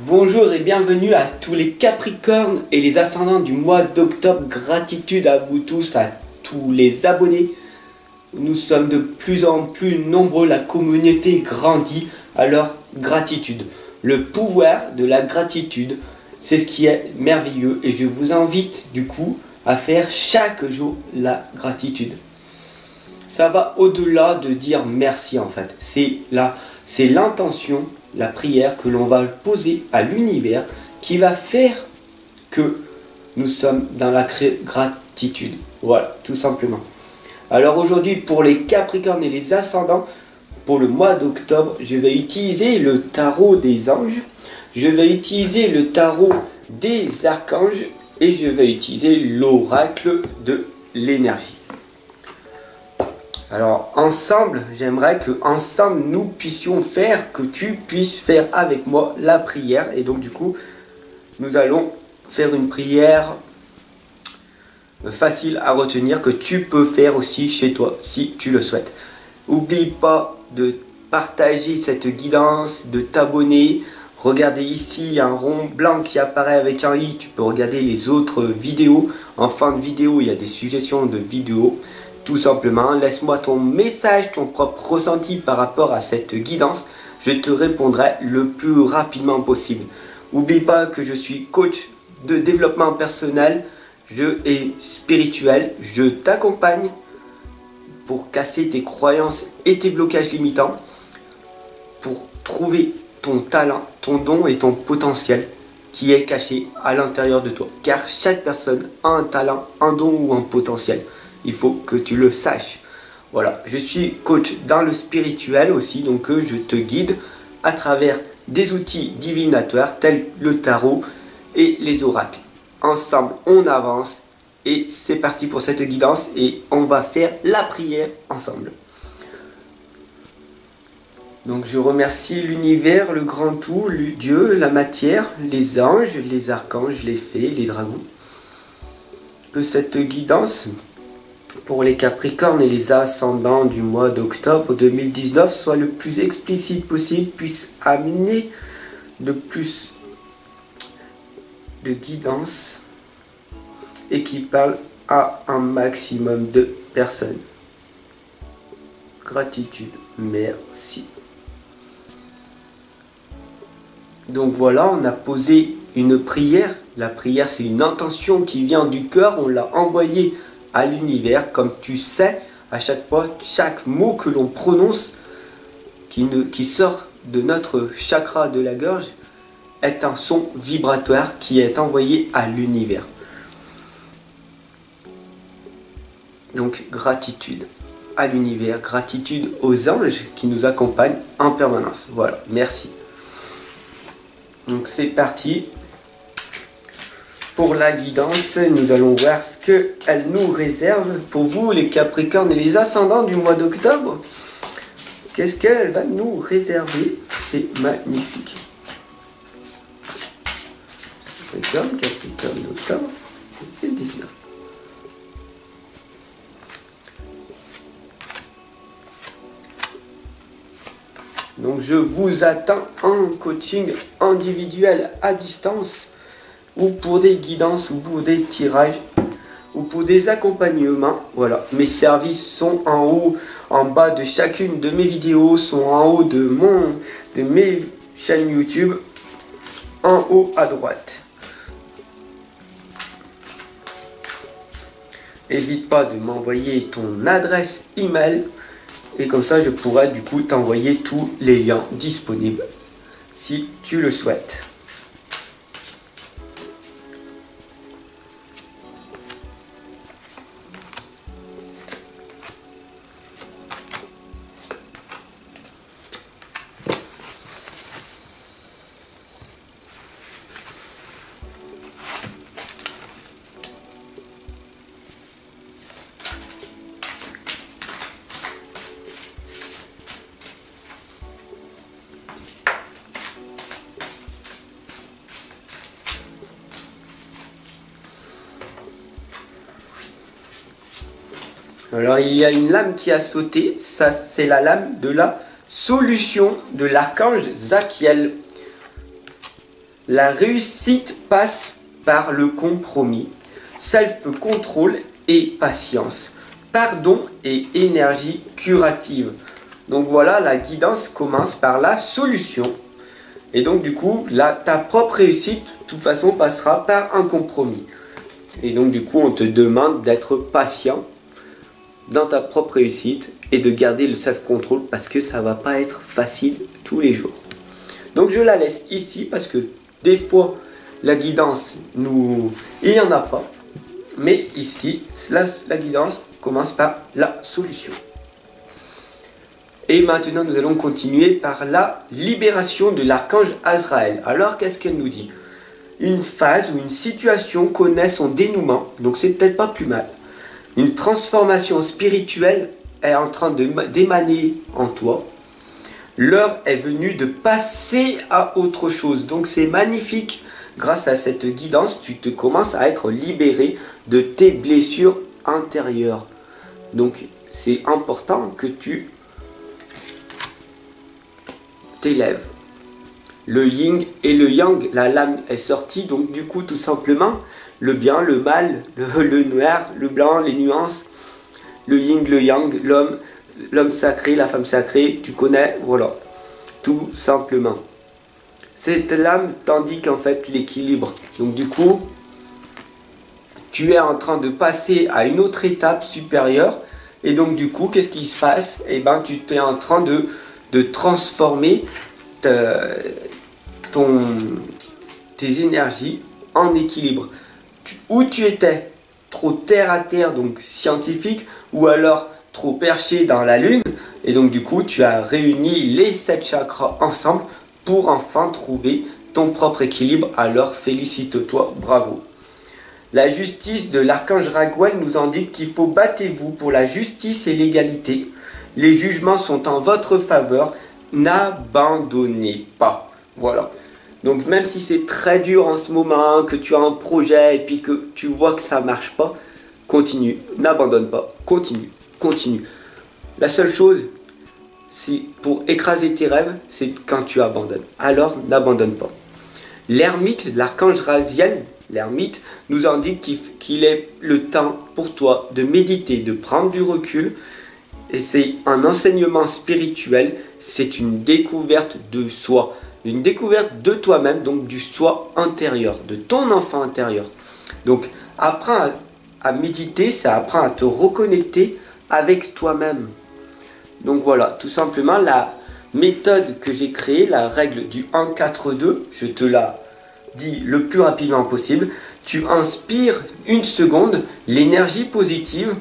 Bonjour et bienvenue à tous les Capricornes et les ascendants du mois d'octobre. Gratitude à vous tous, à tous les abonnés. Nous sommes de plus en plus nombreux, la communauté grandit, alors gratitude. Le pouvoir de la gratitude, c'est ce qui est merveilleux et je vous invite du coup à faire chaque jour la gratitude. Ça va au-delà de dire merci en fait. C'est l'intention, la prière que l'on va poser à l'univers qui va faire que nous sommes dans la gratitude. Voilà, tout simplement. Alors aujourd'hui, pour les Capricornes et les ascendants, pour le mois d'octobre, je vais utiliser le tarot des anges, je vais utiliser le tarot des archanges et je vais utiliser l'oracle de l'énergie. Alors ensemble, j'aimerais que ensemble nous puissions faire, que tu puisses faire avec moi la prière. Et donc du coup, nous allons faire une prière facile à retenir que tu peux faire aussi chez toi si tu le souhaites. N'oublie pas de partager cette guidance, de t'abonner. Regardez ici, il y a un rond blanc qui apparaît avec un i. Tu peux regarder les autres vidéos. En fin de vidéo, il y a des suggestions de vidéos. Tout simplement, laisse-moi ton message, ton propre ressenti par rapport à cette guidance. Je te répondrai le plus rapidement possible. N'oublie pas que je suis coach de développement personnel et spirituel. Je t'accompagne pour casser tes croyances et tes blocages limitants, pour trouver ton talent, ton don et ton potentiel qui est caché à l'intérieur de toi. Car chaque personne a un talent, un don ou un potentiel. Il faut que tu le saches. Voilà, je suis coach dans le spirituel aussi, donc je te guide à travers des outils divinatoires tels le tarot et les oracles. Ensemble, on avance et c'est parti pour cette guidance et on va faire la prière ensemble. Donc je remercie l'univers, le grand tout, le Dieu, la matière, les anges, les archanges, les fées, les dragons. Que cette guidance pour les Capricornes et les ascendants du mois d'octobre 2019 soit le plus explicite possible, puisse amener le plus de guidance et qui parle à un maximum de personnes. Gratitude, merci. Donc voilà, on a posé une prière. La prière, c'est une intention qui vient du cœur, on l'a envoyée à l'univers. Comme tu sais, à chaque fois, chaque mot que l'on prononce qui sort de notre chakra de la gorge est un son vibratoire qui est envoyé à l'univers. Donc gratitude à l'univers, gratitude aux anges qui nous accompagnent en permanence. Voilà, merci. Donc c'est parti. Pour la guidance, nous allons voir ce qu'elle nous réserve pour vous, les Capricornes et les ascendants du mois d'octobre. Qu'est-ce qu'elle va nous réserver? C'est magnifique. Capricorne d'octobre 2019. Donc je vous attends en coaching individuel à distance, ou pour des guidances, ou pour des tirages, ou pour des accompagnements. Voilà, mes services sont en haut, en bas de chacune de mes vidéos, sont en haut de mes chaînes YouTube, en haut à droite. N'hésite pas de m'envoyer ton adresse email et comme ça je pourrai du coup t'envoyer tous les liens disponibles si tu le souhaites. Alors il y a une lame qui a sauté, ça c'est la lame de la solution de l'archange Zachiel. La réussite passe par le compromis, self-control et patience, pardon et énergie curative. Donc voilà, la guidance commence par la solution. Et donc du coup, là, ta propre réussite, de toute façon, passera par un compromis. Et donc du coup, on te demande d'être patient dans ta propre réussite et de garder le self-control parce que ça va pas être facile tous les jours. Donc je la laisse ici parce que des fois, la guidance, il n'y en a pas. Mais ici, la guidance commence par la solution. Et maintenant, nous allons continuer par la libération de l'archange Azraël. Alors, qu'est-ce qu'elle nous dit? Une phase ou une situation connaît son dénouement, donc c'est peut-être pas plus mal. Une transformation spirituelle est en train d'émaner en toi. L'heure est venue de passer à autre chose. Donc c'est magnifique. Grâce à cette guidance, tu te commences à être libéré de tes blessures intérieures. Donc c'est important que tu t'élèves. Le yin et le yang, la lame est sortie. Donc du coup, tout simplement, le bien, le mal, le noir, le blanc, les nuances, le yin, le yang, l'homme sacré, la femme sacrée, tu connais, voilà, tout simplement. Cette lame t'indique en fait l'équilibre. Donc du coup, tu es en train de passer à une autre étape supérieure. Et donc du coup, qu'est-ce qui se passe? Eh bien, tu es en train de transformer tes énergies en équilibre. Où tu étais trop terre à terre, donc scientifique, ou alors trop perché dans la lune, et donc du coup tu as réuni les 7 chakras ensemble pour enfin trouver ton propre équilibre. Alors félicite-toi, bravo. La justice de l'archange Raguel nous indique qu'il faut battez-vous pour la justice et l'égalité. Les jugements sont en votre faveur, n'abandonnez pas. Voilà. Donc même si c'est très dur en ce moment, que tu as un projet et puis que tu vois que ça ne marche pas, continue, n'abandonne pas, continue, continue. La seule chose, c'est pour écraser tes rêves, c'est quand tu abandonnes. Alors n'abandonne pas. L'ermite, l'archange Raziel, l'ermite, nous indique qu'il est le temps pour toi de méditer, de prendre du recul. Et c'est un enseignement spirituel, c'est une découverte de soi. Une découverte de toi-même, donc du soi intérieur, de ton enfant intérieur. Donc, apprends à méditer, ça apprend à te reconnecter avec toi-même. Donc voilà, tout simplement, la méthode que j'ai créée, la règle du 1-4-2, je te la dis le plus rapidement possible. Tu inspires 1 seconde l'énergie positive.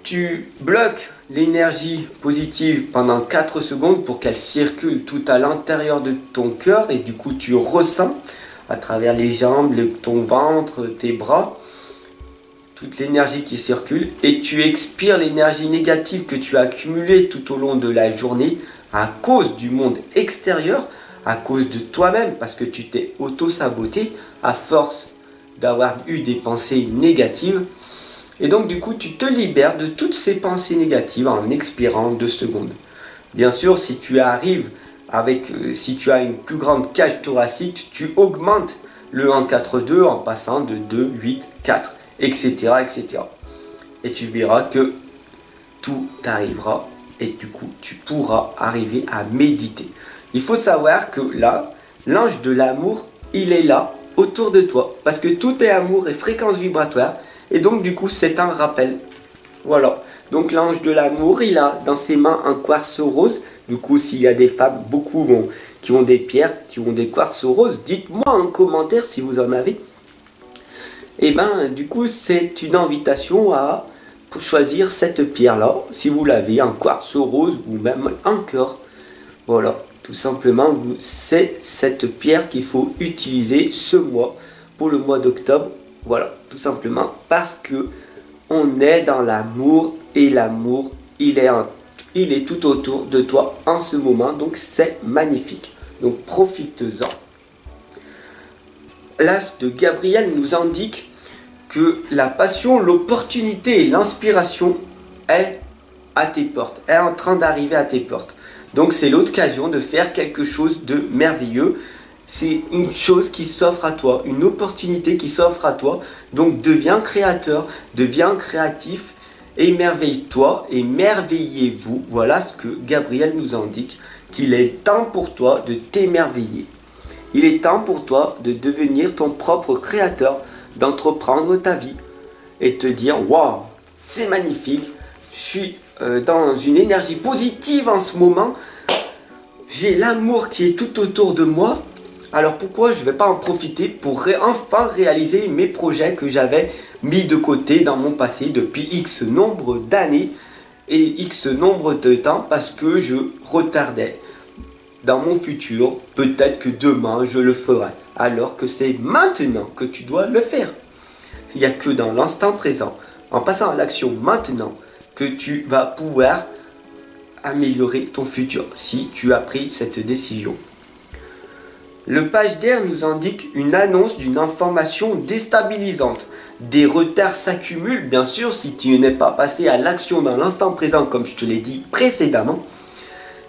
Tu bloques l'énergie positive pendant 4 secondes pour qu'elle circule tout à l'intérieur de ton cœur et du coup tu ressens à travers les jambes, ton ventre, tes bras, toute l'énergie qui circule et tu expires l'énergie négative que tu as accumulée tout au long de la journée à cause du monde extérieur, à cause de toi-même parce que tu t'es auto-saboté à force d'avoir eu des pensées négatives. Et donc du coup, tu te libères de toutes ces pensées négatives en expirant 2 secondes. Bien sûr, si tu arrives si tu as une plus grande cage thoracique, tu augmentes le 1-4-2 en passant de 2, 8, 4, etc., etc. Et tu verras que tout arrivera et du coup, tu pourras arriver à méditer. Il faut savoir que là, l'ange de l'amour, il est là autour de toi parce que tout est amour et fréquence vibratoire. Et donc du coup c'est un rappel. Voilà. Donc l'ange de l'amour, il a dans ses mains un quartz rose. Du coup s'il y a des femmes, beaucoup qui ont des pierres, qui ont des quartz roses, dites-moi en commentaire si vous en avez. Et ben du coup c'est une invitation à choisir cette pierre-là. Si vous l'avez, un quartz rose ou même un cœur. Voilà. Tout simplement, c'est cette pierre qu'il faut utiliser ce mois, pour le mois d'octobre. Voilà, tout simplement parce que on est dans l'amour et l'amour, il est tout autour de toi en ce moment, donc c'est magnifique. Donc profite-en. L'as de Gabriel nous indique que la passion, l'opportunité et l'inspiration est à tes portes, est en train d'arriver à tes portes. Donc c'est l'occasion de faire quelque chose de merveilleux. C'est une chose qui s'offre à toi, une opportunité qui s'offre à toi. Donc deviens créateur, deviens créatif, émerveille-toi, émerveillez-vous. Voilà ce que Gabriel nous indique, qu'il est temps pour toi de t'émerveiller. Il est temps pour toi de devenir ton propre créateur, d'entreprendre ta vie et te dire waouh, c'est magnifique, je suis dans une énergie positive en ce moment, j'ai l'amour qui est tout autour de moi. Alors pourquoi je ne vais pas en profiter pour enfin réaliser mes projets que j'avais mis de côté dans mon passé depuis X nombre d'années et X nombre de temps parce que je retardais dans mon futur. Peut-être que demain je le ferai, alors que c'est maintenant que tu dois le faire. Il n'y a que dans l'instant présent, en passant à l'action maintenant, que tu vas pouvoir améliorer ton futur si tu as pris cette décision. Le page d'air nous indique une annonce d'une information déstabilisante. Des retards s'accumulent, bien sûr, si tu n'es pas passé à l'action dans l'instant présent, comme je te l'ai dit précédemment.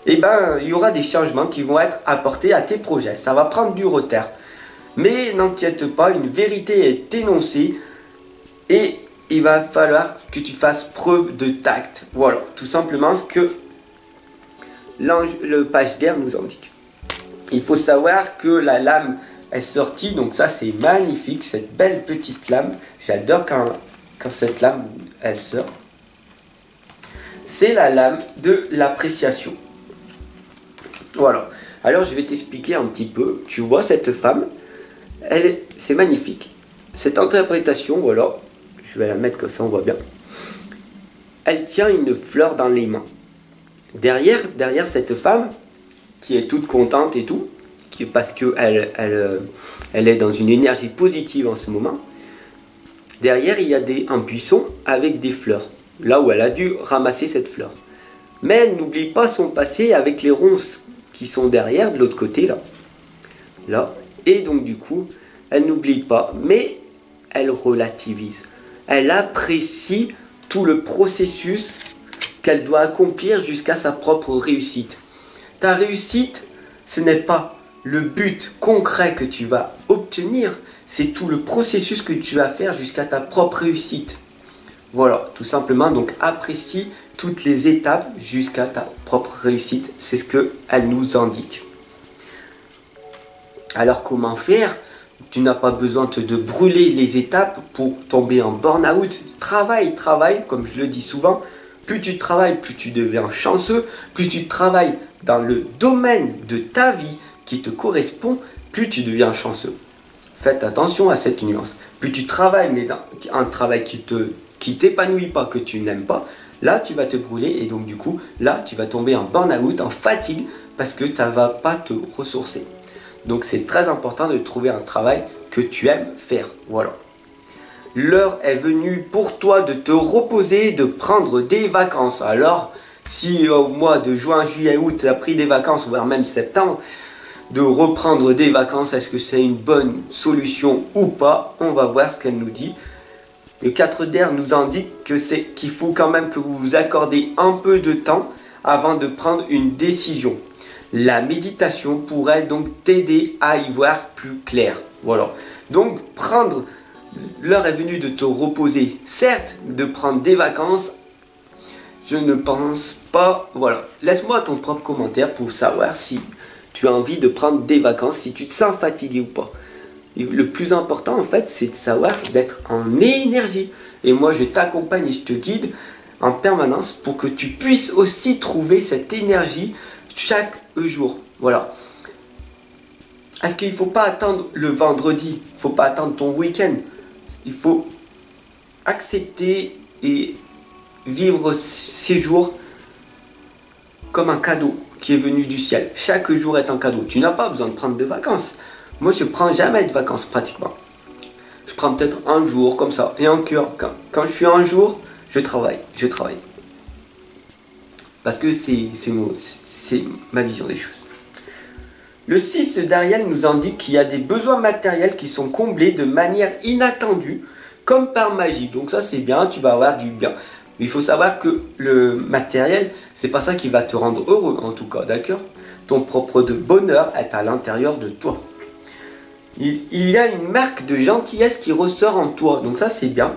Eh ben, il y aura des changements qui vont être apportés à tes projets. Ça va prendre du retard. Mais n'inquiète pas, une vérité est énoncée et il va falloir que tu fasses preuve de tact. Voilà, tout simplement ce que le page d'air nous indique. Il faut savoir que la lame est sortie, donc ça c'est magnifique, cette belle petite lame. J'adore quand cette lame elle sort. C'est la lame de l'appréciation. Voilà. Alors je vais t'expliquer un petit peu. Tu vois cette femme, c'est magnifique. Cette interprétation, voilà, je vais la mettre comme ça, on voit bien. Elle tient une fleur dans les mains. Derrière cette femme, qui est toute contente et tout, parce qu'elle est dans une énergie positive en ce moment. Derrière, il y a un buisson avec des fleurs, là où elle a dû ramasser cette fleur. Mais elle n'oublie pas son passé avec les ronces qui sont derrière, de l'autre côté, là. Et donc du coup, elle n'oublie pas, mais elle relativise. Elle apprécie tout le processus qu'elle doit accomplir jusqu'à sa propre réussite. Ta réussite, ce n'est pas le but concret que tu vas obtenir, c'est tout le processus que tu vas faire jusqu'à ta propre réussite. Voilà, tout simplement, donc apprécie toutes les étapes jusqu'à ta propre réussite. C'est ce qu'elle nous indique. Alors comment faire? Tu n'as pas besoin de brûler les étapes pour tomber en burn-out. Travaille, comme je le dis souvent. Plus tu travailles, plus tu deviens chanceux. Plus tu travailles dans le domaine de ta vie qui te correspond, plus tu deviens chanceux. Faites attention à cette nuance. Plus tu travailles, mais dans un travail qui t'épanouit pas, que tu n'aimes pas, là tu vas te brûler et donc du coup, là tu vas tomber en burn-out, en fatigue, parce que ça ne va pas te ressourcer. Donc c'est très important de trouver un travail que tu aimes faire. Voilà. L'heure est venue pour toi de te reposer, de prendre des vacances. Alors, si au mois de juin, juillet, août, tu as pris des vacances, voire même septembre, de reprendre des vacances, est-ce que c'est une bonne solution ou pas? On va voir ce qu'elle nous dit. Le 4 d'air nous indique qu'il faut quand même que vous vous accordez un peu de temps avant de prendre une décision. La méditation pourrait donc t'aider à y voir plus clair. Voilà. Donc l'heure est venue de te reposer. Certes, de prendre des vacances, je ne pense pas. Voilà. Laisse-moi ton propre commentaire pour savoir si tu as envie de prendre des vacances, si tu te sens fatigué ou pas. Le plus important en fait, c'est de savoir d'être en énergie. Et moi, je t'accompagne et je te guide en permanence pour que tu puisses aussi trouver cette énergie chaque jour. Voilà. Est-ce qu'il ne faut pas attendre le vendredi? Il ne faut pas attendre ton week-end. Il faut accepter et vivre ces jours comme un cadeau qui est venu du ciel. Chaque jour est un cadeau. Tu n'as pas besoin de prendre de vacances. Moi, je ne prends jamais de vacances pratiquement. Je prends peut-être un jour comme ça. Et encore, quand je suis un jour, je travaille. Parce que c'est ma vision des choses. Le 6 d'Ariel nous indique qu'il y a des besoins matériels qui sont comblés de manière inattendue, comme par magie. Donc ça c'est bien, tu vas avoir du bien. Il faut savoir que le matériel, c'est pas ça qui va te rendre heureux en tout cas, d'accord? Ton propre bonheur est à l'intérieur de toi. Il y a une marque de gentillesse qui ressort en toi. Donc ça, c'est bien.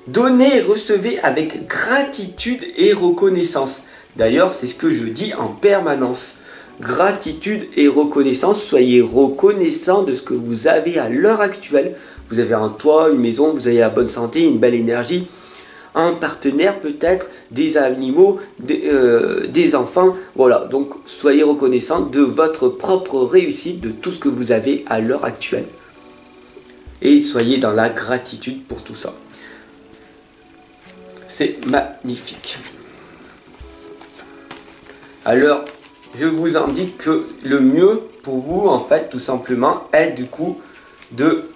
Donnez et recevez avec gratitude et reconnaissance. D'ailleurs, c'est ce que je dis en permanence. Gratitude et reconnaissance. Soyez reconnaissant de ce que vous avez à l'heure actuelle. Vous avez un toit, une maison, vous avez la bonne santé, une belle énergie. Un partenaire peut-être, des animaux, des enfants. Voilà, donc soyez reconnaissant de votre propre réussite, de tout ce que vous avez à l'heure actuelle. Et soyez dans la gratitude pour tout ça. C'est magnifique. Alors, je vous indique que le mieux pour vous, en fait, tout simplement, est du coup de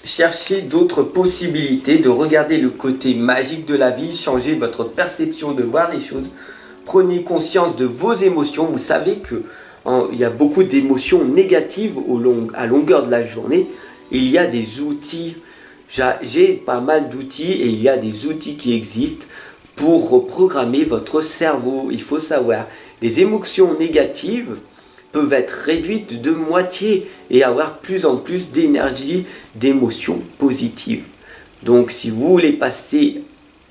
chercher d'autres possibilités, de regarder le côté magique de la vie, changer votre perception de voir les choses. Prenez conscience de vos émotions. Vous savez que il y a beaucoup d'émotions négatives à longueur de la journée. Il y a des outils, j'ai pas mal d'outils et il y a des outils qui existent pour reprogrammer votre cerveau. Il faut savoir, les émotions négatives peuvent être réduites de moitié et avoir plus en plus d'énergie, d'émotions positives. Donc si vous voulez passer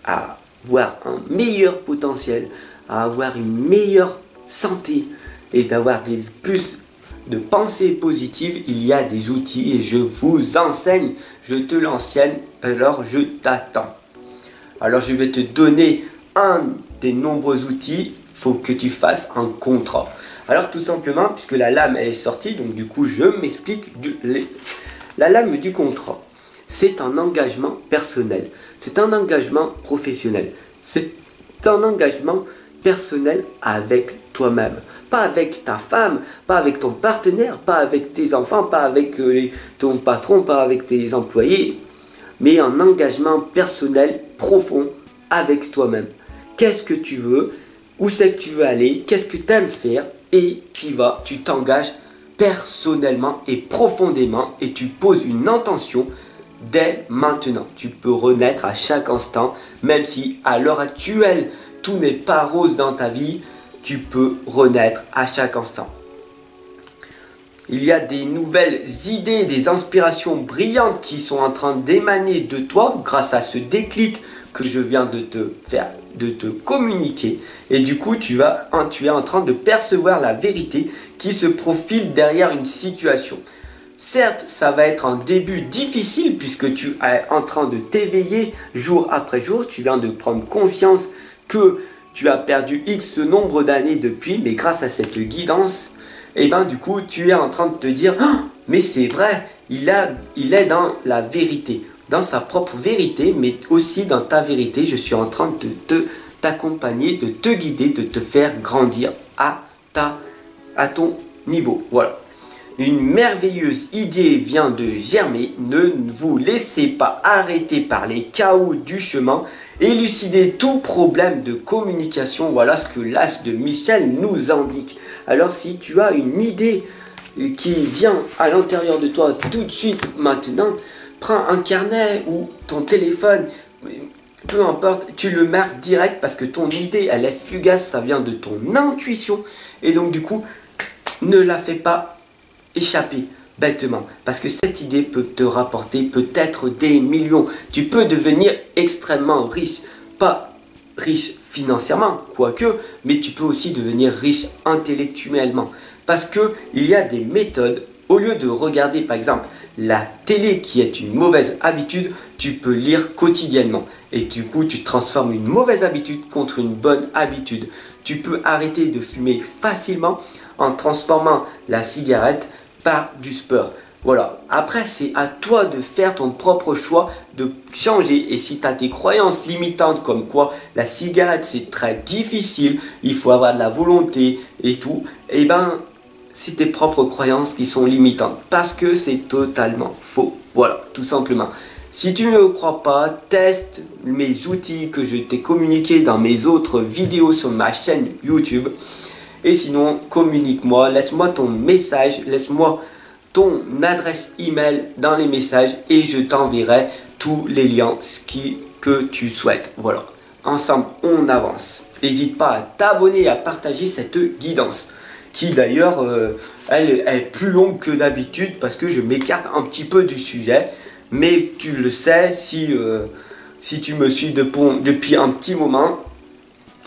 à avoir un meilleur potentiel, à avoir une meilleure santé et d'avoir plus de pensées positives, il y a des outils et je vous enseigne, je te l'enseigne, alors je t'attends. Alors je vais te donner un des nombreux outils, il faut que tu fasses un contrat. Alors tout simplement, puisque la lame elle est sortie, donc du coup je m'explique. La lame du contrat, c'est un engagement personnel, c'est un engagement professionnel, c'est un engagement personnel avec toi-même. Pas avec ta femme, pas avec ton partenaire, pas avec tes enfants, pas avec ton patron, pas avec tes employés, mais un engagement personnel profond avec toi-même. Qu'est-ce que tu veux? Où c'est que tu veux aller? Qu'est-ce que tu aimes faire? Et tu t'engages personnellement et profondément et tu poses une intention dès maintenant. Tu peux renaître à chaque instant, même si à l'heure actuelle, tout n'est pas rose dans ta vie, tu peux renaître à chaque instant. Il y a des nouvelles idées, des inspirations brillantes qui sont en train d'émaner de toi grâce à ce déclic que je viens de te communiquer. Et du coup, tu es en train de percevoir la vérité qui se profile derrière une situation. Certes, ça va être un début difficile puisque tu es en train de t'éveiller jour après jour. Tu viens de prendre conscience que tu as perdu X nombre d'années depuis, mais grâce à cette guidance, et ben du coup, tu es en train de te dire oh, mais c'est vrai, il est dans la vérité, dans sa propre vérité, mais aussi dans ta vérité. Je suis en train de t'accompagner, de te guider, de te faire grandir à ton niveau. Voilà. Une merveilleuse idée vient de germer. Ne vous laissez pas arrêter par les chaos du chemin. Élucidez tout problème de communication. Voilà ce que l'as de Michel nous indique. Alors si tu as une idée qui vient à l'intérieur de toi tout de suite maintenant, prends un carnet ou ton téléphone, peu importe, tu le marques direct parce que ton idée elle est fugace, ça vient de ton intuition et donc du coup ne la fais pas échapper bêtement parce que cette idée peut te rapporter peut-être des millions. Tu peux devenir extrêmement riche, pas riche financièrement quoique, mais tu peux aussi devenir riche intellectuellement parce que il y a des méthodes. Au lieu de regarder par exemple la télé qui est une mauvaise habitude, tu peux lire quotidiennement et du coup tu transformes une mauvaise habitude contre une bonne habitude. Tu peux arrêter de fumer facilement en transformant la cigarette par du sport. Voilà. Après, c'est à toi de faire ton propre choix, de changer. Et si tu as des croyances limitantes comme quoi la cigarette c'est très difficile, il faut avoir de la volonté et tout, et ben c'est tes propres croyances qui sont limitantes parce que c'est totalement faux. Voilà, tout simplement. Si tu ne le crois pas, teste mes outils que je t'ai communiqués dans mes autres vidéos sur ma chaîne YouTube. Et sinon, communique-moi, laisse-moi ton message, laisse-moi ton adresse email dans les messages et je t'enverrai tous les liens que tu souhaites. Voilà, ensemble on avance. N'hésite pas à t'abonner et à partager cette guidance qui d'ailleurs, elle est plus longue que d'habitude parce que je m'écarte un petit peu du sujet. Mais tu le sais, si tu me suis depuis un petit moment,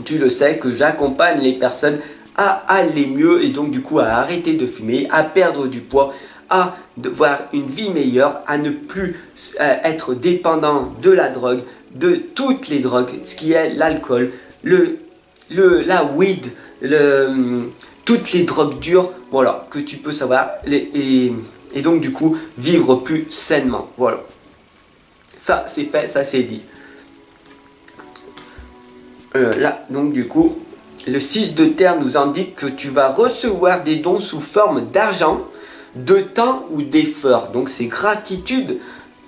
tu le sais que j'accompagne les personnes à aller mieux et donc du coup à arrêter de fumer, à perdre du poids, à avoir une vie meilleure, à ne plus être dépendant de la drogue, de toutes les drogues, ce qui est l'alcool, la weed, toutes les drogues dures, voilà, que tu peux savoir, et donc du coup vivre plus sainement, voilà. Ça c'est fait, ça c'est dit. Là, donc du coup, le 6 de terre nous indique que tu vas recevoir des dons sous forme d'argent, de temps ou d'effort. Donc c'est gratitude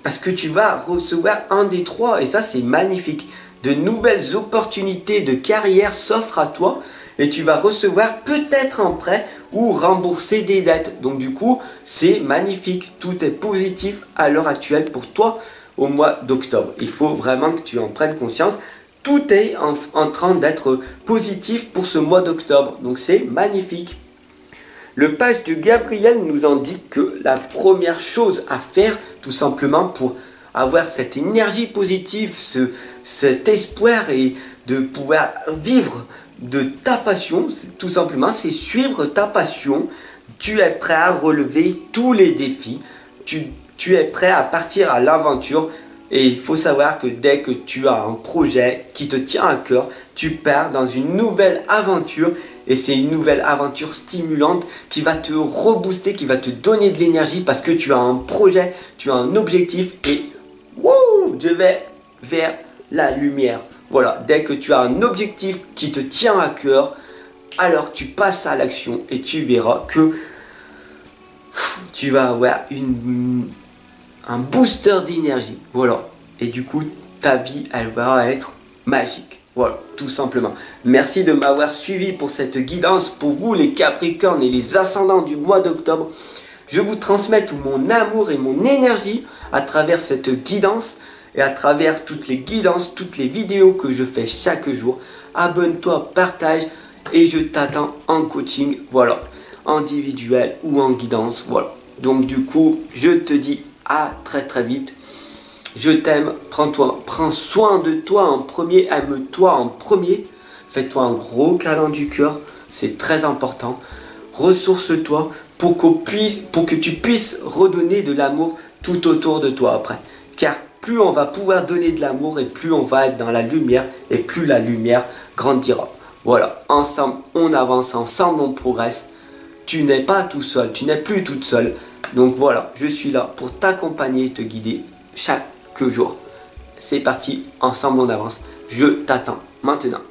parce que tu vas recevoir un des trois et ça c'est magnifique. De nouvelles opportunités de carrière s'offrent à toi et tu vas recevoir peut-être un prêt ou rembourser des dettes. Donc du coup, c'est magnifique. Tout est positif à l'heure actuelle pour toi au mois d'octobre. Il faut vraiment que tu en prennes conscience. Tout est en train d'être positif pour ce mois d'octobre. Donc c'est magnifique. Le page de Gabriel nous indique que la première chose à faire, tout simplement pour avoir cette énergie positive, cet espoir et de pouvoir vivre de ta passion, tout simplement, c'est suivre ta passion. Tu es prêt à relever tous les défis. Tu es prêt à partir à l'aventure. Et il faut savoir que dès que tu as un projet qui te tient à cœur, tu pars dans une nouvelle aventure. Et c'est une nouvelle aventure stimulante qui va te rebooster, qui va te donner de l'énergie parce que tu as un projet, tu as un objectif et wouh, je vais vers la lumière. Voilà, dès que tu as un objectif qui te tient à cœur, alors tu passes à l'action et tu verras que tu vas avoir un booster d'énergie. Voilà. Et du coup, ta vie, elle va être magique. Voilà, tout simplement. Merci de m'avoir suivi pour cette guidance. Pour vous, les Capricornes et les ascendants du mois d'octobre, je vous transmets tout mon amour et mon énergie à travers cette guidance et à travers toutes les guidances, toutes les vidéos que je fais chaque jour. Abonne-toi, partage et je t'attends en coaching, voilà, individuel ou en guidance, voilà. Donc du coup, je te dis à très très vite. Je t'aime, prends soin de toi en premier, aime-toi en premier. Fais-toi un gros câlin du cœur, c'est très important. Ressource-toi pour que tu puisses redonner de l'amour tout autour de toi après. Car plus on va pouvoir donner de l'amour et plus on va être dans la lumière et plus la lumière grandira. Voilà, ensemble on avance, ensemble on progresse. Tu n'es pas tout seul, tu n'es plus toute seule. Donc voilà, je suis là pour t'accompagner et te guider chaque jour. C'est parti, ensemble on avance. Je t'attends maintenant.